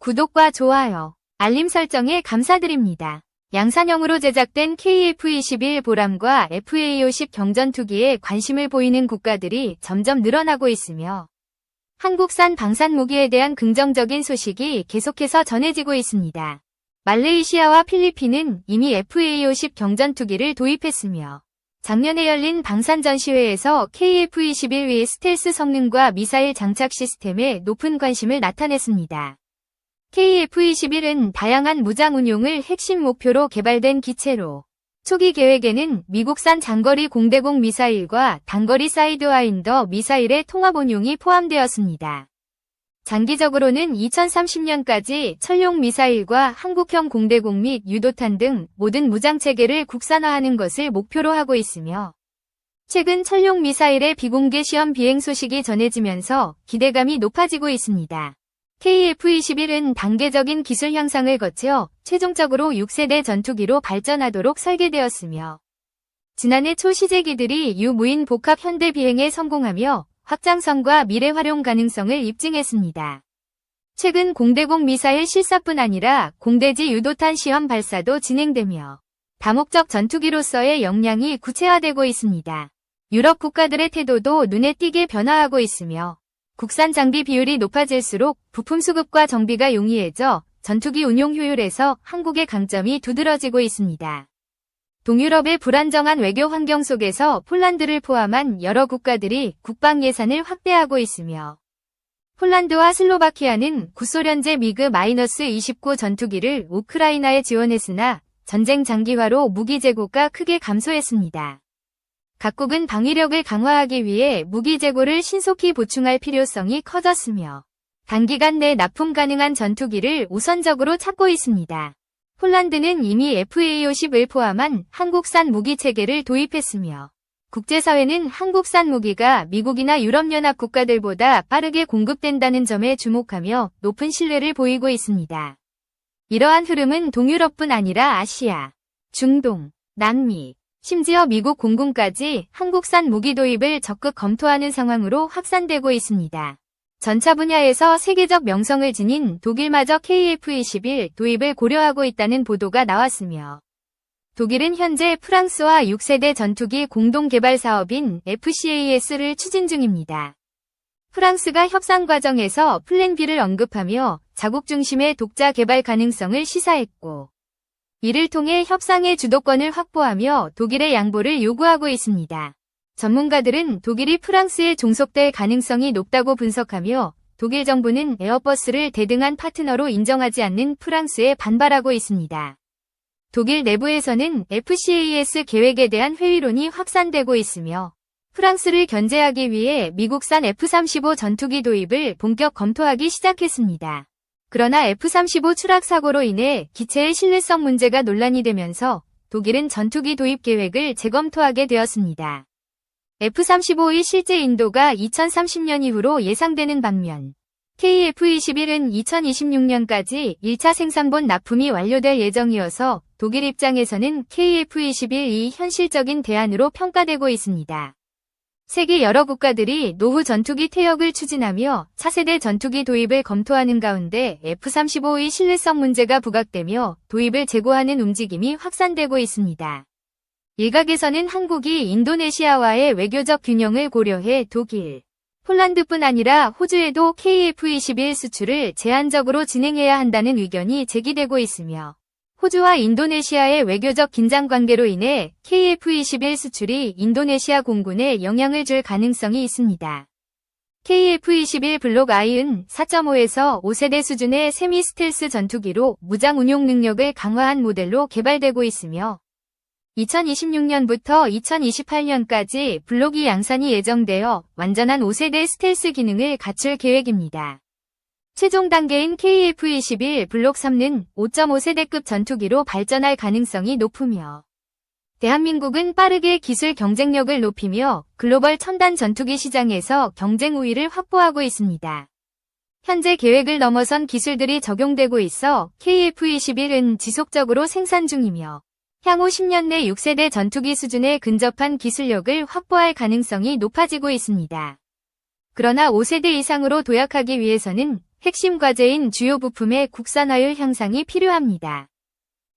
구독과 좋아요, 알림 설정에 감사드립니다. 양산형으로 제작된 KF-21 보람과 FA-50 경전투기에 관심을 보이는 국가들이 점점 늘어나고 있으며 한국산 방산 무기에 대한 긍정적인 소식이 계속해서 전해지고 있습니다. 말레이시아와 필리핀은 이미 FA-50 경전투기를 도입했으며 작년에 열린 방산 전시회에서 KF-21의 스텔스 성능과 미사일 장착 시스템에 높은 관심을 나타냈습니다. KF-21은 다양한 무장 운용을 핵심 목표로 개발된 기체로 초기 계획에는 미국산 장거리 공대공 미사일과 단거리 사이드와인더 미사일의 통합 운용이 포함되었습니다. 장기적으로는 2030년까지 천룡 미사일과 한국형 공대공 및 유도탄 등 모든 무장체계를 국산화하는 것을 목표로 하고 있으며 최근 천룡 미사일의 비공개 시험 비행 소식이 전해지면서 기대감이 높아지고 있습니다. KF-21은 단계적인 기술 향상을 거쳐 최종적으로 6세대 전투기로 발전하도록 설계되었으며 지난해 초 시제기들이 유무인 복합 현대 비행에 성공하며 확장성과 미래 활용 가능성을 입증했습니다. 최근 공대공 미사일 실사뿐 아니라 공대지 유도탄 시험 발사도 진행되며 다목적 전투기로서의 역량이 구체화되고 있습니다. 유럽 국가들의 태도도 눈에 띄게 변화하고 있으며 국산 장비 비율이 높아질수록 부품 수급과 정비가 용이해져 전투기 운용 효율에서 한국의 강점이 두드러지고 있습니다. 동유럽의 불안정한 외교 환경 속에서 폴란드를 포함한 여러 국가들이 국방 예산을 확대하고 있으며 폴란드와 슬로바키아는 구소련제 미그-29 전투기를 우크라이나에 지원했으나 전쟁 장기화로 무기 재고가 크게 감소했습니다. 각국은 방위력을 강화하기 위해 무기 재고를 신속히 보충할 필요성이 커졌으며 단기간 내 납품 가능한 전투기를 우선적으로 찾고 있습니다. 폴란드는 이미 FA-50을 포함한 한국산 무기 체계를 도입했으며 국제사회는 한국산 무기가 미국이나 유럽연합 국가들보다 빠르게 공급된다는 점에 주목하며 높은 신뢰를 보이고 있습니다. 이러한 흐름은 동유럽뿐 아니라 아시아, 중동, 남미, 심지어 미국 공군까지 한국산 무기 도입을 적극 검토하는 상황으로 확산되고 있습니다. 전차 분야에서 세계적 명성을 지닌 독일마저 KF-21 도입을 고려하고 있다는 보도가 나왔으며 독일은 현재 프랑스와 6세대 전투기 공동 개발 사업인 FCAS를 추진 중입니다. 프랑스가 협상 과정에서 플랜 B를 언급하며 자국 중심의 독자 개발 가능성을 시사했고 이를 통해 협상의 주도권을 확보하며 독일의 양보를 요구하고 있습니다. 전문가들은 독일이 프랑스에 종속될 가능성이 높다고 분석하며 독일 정부는 에어버스를 대등한 파트너로 인정하지 않는 프랑스에 반발하고 있습니다. 독일 내부에서는 FCAS 계획에 대한 회의론이 확산되고 있으며 프랑스를 견제하기 위해 미국산 F-35 전투기 도입을 본격 검토하기 시작했습니다. 그러나 F-35 추락 사고로 인해 기체의 신뢰성 문제가 논란이 되면서 독일은 전투기 도입 계획을 재검토하게 되었습니다. F-35의 실제 인도가 2030년 이후로 예상되는 반면 KF-21은 2026년까지 1차 생산본 납품이 완료될 예정이어서 독일 입장에서는 KF-21이 현실적인 대안으로 평가되고 있습니다. 세계 여러 국가들이 노후 전투기 퇴역을 추진하며 차세대 전투기 도입을 검토하는 가운데 F-35의 신뢰성 문제가 부각되며 도입을 재고하는 움직임이 확산되고 있습니다. 일각에서는 한국이 인도네시아와의 외교적 균형을 고려해 독일, 폴란드뿐 아니라 호주에도 KF-21 수출을 제한적으로 진행해야 한다는 의견이 제기되고 있으며 호주와 인도네시아의 외교적 긴장 관계로 인해 KF-21 수출이 인도네시아 공군에 영향을 줄 가능성이 있습니다. KF-21 블록 I은 4.5에서 5세대 수준의 세미 스텔스 전투기로 무장 운용 능력을 강화한 모델로 개발되고 있으며 2026년부터 2028년까지 블록 E 양산이 예정되어 완전한 5세대 스텔스 기능을 갖출 계획입니다. 최종 단계인 KF-21 블록 3는 5.5세대급 전투기로 발전할 가능성이 높으며 대한민국은 빠르게 기술 경쟁력을 높이며 글로벌 첨단 전투기 시장에서 경쟁 우위를 확보하고 있습니다. 현재 계획을 넘어선 기술들이 적용되고 있어 KF-21은 지속적으로 생산 중이며 향후 10년 내 6세대 전투기 수준에 근접한 기술력을 확보할 가능성이 높아지고 있습니다. 그러나 5세대 이상으로 도약하기 위해서는 핵심 과제인 주요 부품의 국산화율 향상이 필요합니다.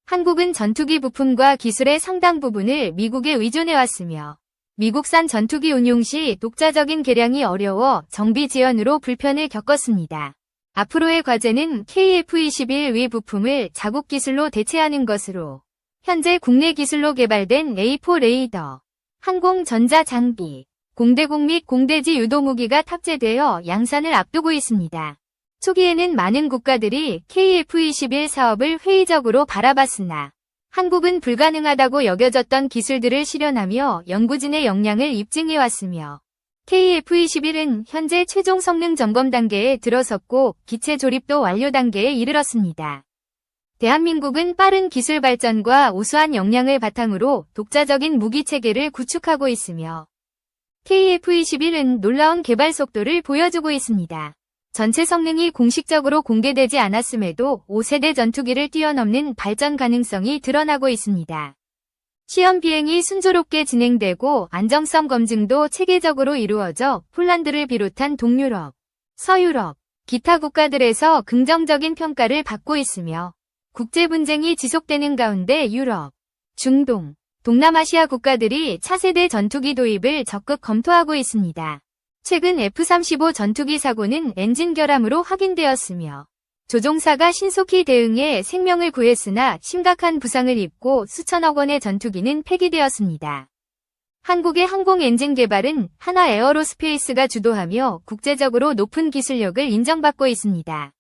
한국은 전투기 부품과 기술의 상당 부분을 미국에 의존해왔으며 미국산 전투기 운용 시 독자적인 개량이 어려워 정비 지연으로 불편을 겪었습니다. 앞으로의 과제는 KF-21 위 부품을 자국 기술로 대체하는 것으로 현재 국내 기술로 개발된 A4 레이더, 항공 전자 장비, 공대공 및 공대지 유도무기가 탑재되어 양산을 앞두고 있습니다. 초기에는 많은 국가들이 KF-21 사업을 회의적으로 바라봤으나 한국은 불가능하다고 여겨졌던 기술들을 실현하며 연구진의 역량을 입증해왔으며 KF-21은 현재 최종 성능 점검 단계에 들어섰고 기체 조립도 완료 단계에 이르렀습니다. 대한민국은 빠른 기술 발전과 우수한 역량을 바탕으로 독자적인 무기 체계를 구축하고 있으며 KF-21은 놀라운 개발 속도를 보여주고 있습니다. 전체 성능이 공식적으로 공개되지 않았음에도 5세대 전투기를 뛰어넘는 발전 가능성이 드러나고 있습니다. 시험 비행이 순조롭게 진행되고 안정성 검증도 체계적으로 이루어져 폴란드를 비롯한 동유럽, 서유럽, 기타 국가들에서 긍정적인 평가를 받고 있으며 국제 분쟁이 지속되는 가운데 유럽, 중동, 동남아시아 국가들이 차세대 전투기 도입을 적극 검토하고 있습니다. 최근 F-35 전투기 사고는 엔진 결함으로 확인되었으며 조종사가 신속히 대응해 생명을 구했으나 심각한 부상을 입고 수천억 원의 전투기는 폐기되었습니다. 한국의 항공 엔진 개발은 한화 에어로스페이스가 주도하며 국제적으로 높은 기술력을 인정받고 있습니다.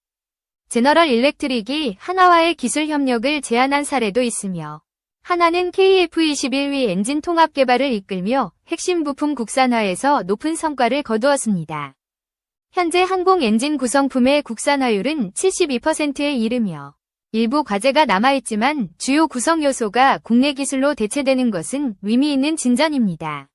제너럴 일렉트릭이 한화와의 기술 협력을 제안한 사례도 있으며 한화는 KF-21위 엔진 통합 개발을 이끌며 핵심 부품 국산화에서 높은 성과를 거두었습니다. 현재 항공 엔진 구성품의 국산화율은 72%에 이르며 일부 과제가 남아있지만 주요 구성 요소가 국내 기술로 대체되는 것은 의미 있는 진전입니다.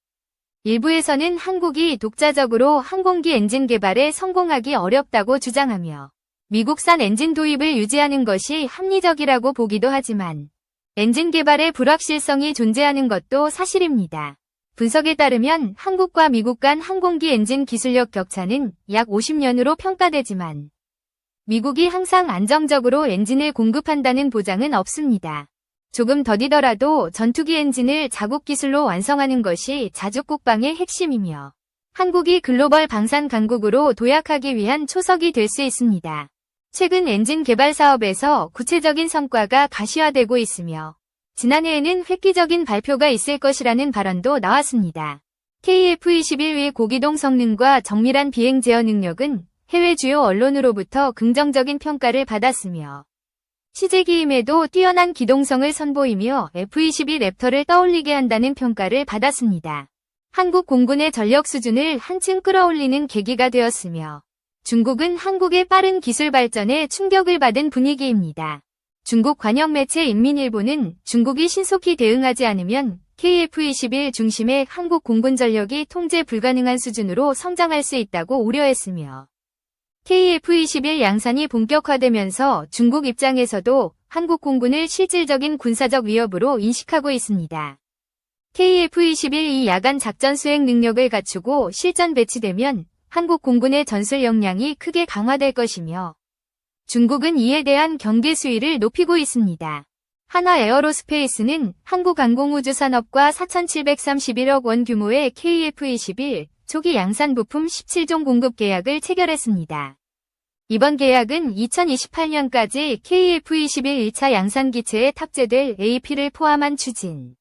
일부에서는 한국이 독자적으로 항공기 엔진 개발에 성공하기 어렵다고 주장하며 미국산 엔진 도입을 유지하는 것이 합리적이라고 보기도 하지만 엔진 개발의 불확실성이 존재하는 것도 사실입니다. 분석에 따르면 한국과 미국 간 항공기 엔진 기술력 격차는 약 50년으로 평가되지만 미국이 항상 안정적으로 엔진을 공급한다는 보장은 없습니다. 조금 더디더라도 전투기 엔진을 자국 기술로 완성하는 것이 자국 국방의 핵심이며 한국이 글로벌 방산 강국으로 도약하기 위한 초석이 될 수 있습니다. 최근 엔진 개발 사업에서 구체적인 성과가 가시화되고 있으며 지난해에는 획기적인 발표가 있을 것이라는 발언도 나왔습니다. KF-21의 고기동 성능과 정밀한 비행 제어 능력은 해외 주요 언론으로부터 긍정적인 평가를 받았으며 시제기임에도 뛰어난 기동성을 선보이며 F-22 랩터를 떠올리게 한다는 평가를 받았습니다. 한국 공군의 전력 수준을 한층 끌어올리는 계기가 되었으며 중국은 한국의 빠른 기술 발전에 충격을 받은 분위기입니다. 중국 관영 매체 인민일보는 중국이 신속히 대응하지 않으면 KF-21 중심의 한국 공군 전력이 통제 불가능한 수준으로 성장할 수 있다고 우려했으며 KF-21 양산이 본격화되면서 중국 입장에서도 한국 공군을 실질적인 군사적 위협으로 인식하고 있습니다. KF-21이 야간 작전 수행 능력을 갖추고 실전 배치되면 한국 공군의 전술 역량이 크게 강화될 것이며 중국은 이에 대한 경계 수위를 높이고 있습니다. 한화 에어로스페이스는 한국항공우주산업과 4,731억 원 규모의 KF-21 초기 양산 부품 17종 공급 계약을 체결했습니다. 이번 계약은 2028년까지 KF-21 1차 양산 기체에 탑재될 AP를 포함한 추진,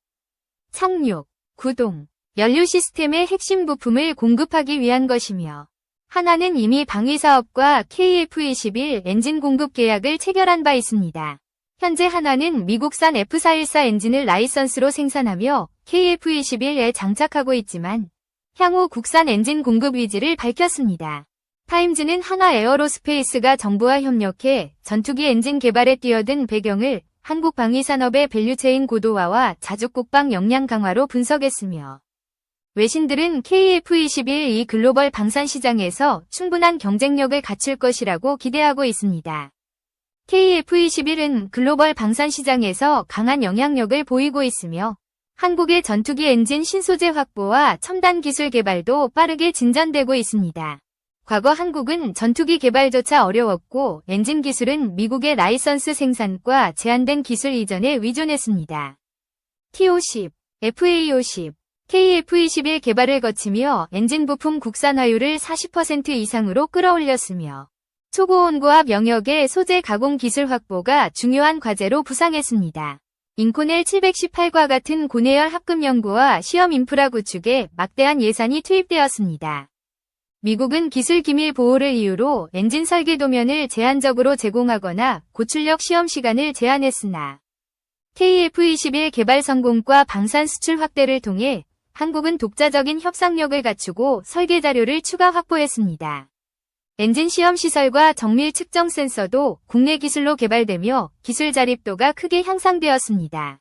착륙, 구동, 연료 시스템의 핵심 부품을 공급하기 위한 것이며 한화는 이미 방위사업과 KF-21 엔진 공급 계약을 체결한 바 있습니다. 현재 한화는 미국산 F414 엔진을 라이선스로 생산하며 KF-21에 장착하고 있지만 향후 국산 엔진 공급 의지를 밝혔습니다. 타임즈는 한화 에어로스페이스가 정부와 협력해 전투기 엔진 개발에 뛰어든 배경을 한국 방위산업의 밸류체인 고도화와 자국 국방 역량 강화로 분석했으며 외신들은 KF-21 이 글로벌 방산 시장에서 충분한 경쟁력을 갖출 것이라고 기대하고 있습니다. KF-21은 글로벌 방산 시장에서 강한 영향력을 보이고 있으며 한국의 전투기 엔진 신소재 확보와 첨단 기술 개발도 빠르게 진전되고 있습니다. 과거 한국은 전투기 개발조차 어려웠고 엔진 기술은 미국의 라이선스 생산과 제한된 기술 이전에 의존했습니다. T-50, FA-50, KF-21 개발을 거치며 엔진 부품 국산화율을 40% 이상으로 끌어올렸으며 초고온고압 영역의 소재 가공 기술 확보가 중요한 과제로 부상했습니다. 인코넬 718과 같은 고내열 합금 연구와 시험 인프라 구축에 막대한 예산이 투입되었습니다. 미국은 기술 기밀 보호를 이유로 엔진 설계 도면을 제한적으로 제공하거나 고출력 시험 시간을 제한했으나 KF-21 개발 성공과 방산 수출 확대를 통해 한국은 독자적인 협상력을 갖추고 설계 자료를 추가 확보했습니다. 엔진 시험 시설과 정밀 측정 센서도 국내 기술로 개발되며 기술 자립도가 크게 향상되었습니다.